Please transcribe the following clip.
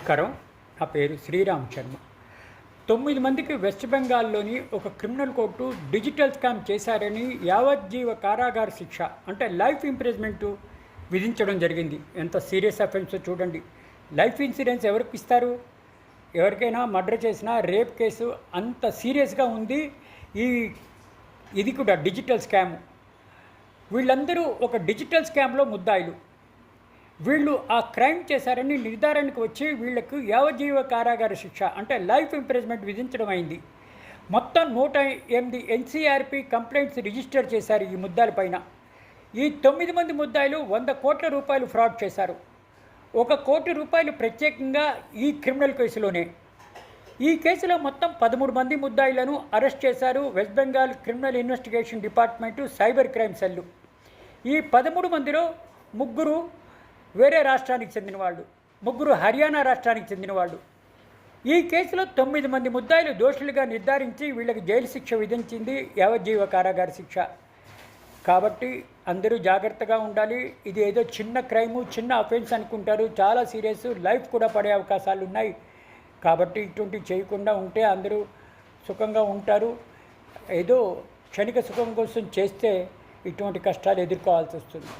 నమస్కారం. నా పేరు శ్రీరామ్ శర్మ. 9 మందికి వెస్ట్ బెంగాల్లోని ఒక క్రిమినల్ కోర్టు డిజిటల్ స్కామ్ చేశారని యావజ్జీవ కారాగార శిక్ష అంటే లైఫ్ ఇంప్రిజన్మెంట్ విధించడం జరిగింది. ఎంత సీరియస్ అఫెన్స్ చూడండి. లైఫ్ ఇన్సూరెన్స్ ఎవరికి ఇస్తారు? ఎవరికైనా మర్డర్ చేసినా, రేప్ కేసు అంత సీరియస్గా ఉంది. ఇది కూడా డిజిటల్ స్కామ్. వీళ్ళందరూ ఒక డిజిటల్ స్కామ్లో ముద్దాయిలు. వీళ్ళు ఆ క్రైమ్ చేశారని నిర్ధారణకు వచ్చి వీళ్లకు యావజ్జీవ కారాగార శిక్ష అంటే లైఫ్ ఇంప్రిజన్మెంట్ విధించడం అయింది. మొత్తం 108 ఎన్సీఆర్పీ కంప్లైంట్స్ రిజిస్టర్ చేశారు ఈ ముద్దాయిలపైన. ఈ 9 మంది ముద్దాయిలు 100 కోట్ల రూపాయలు ఫ్రాడ్ చేశారు. 1 కోటి రూపాయలు ప్రత్యేకంగా ఈ క్రిమినల్ కేసులోనే. ఈ కేసులో మొత్తం 13 మంది ముద్దాయిలను అరెస్ట్ చేశారు west Bengal criminal investigation department cyber crime cell. ఈ 13 మందిలో 3 వేరే రాష్ట్రానికి చెందిన వాళ్ళు, 3 హర్యానా రాష్ట్రానికి చెందిన వాళ్ళు. ఈ కేసులో 9 మంది ముద్దాయిలు దోషులుగా నిర్ధారించి వీళ్ళకి జైలు శిక్ష విధించింది యావజ్జీవ కారాగార శిక్ష. కాబట్టి అందరూ జాగ్రత్తగా ఉండాలి. ఇది ఏదో చిన్న క్రైము, చిన్న అఫెన్స్ అనుకుంటారు. చాలా సీరియస్, లైఫ్ కూడా పడే అవకాశాలు ఉన్నాయి. కాబట్టి ఇటువంటివి చేయకుండా ఉంటే అందరూ సుఖంగా ఉంటారు. ఏదో క్షణిక సుఖం కోసం చేస్తే ఇటువంటి కష్టాలు ఎదుర్కోవాల్సి వస్తుంది.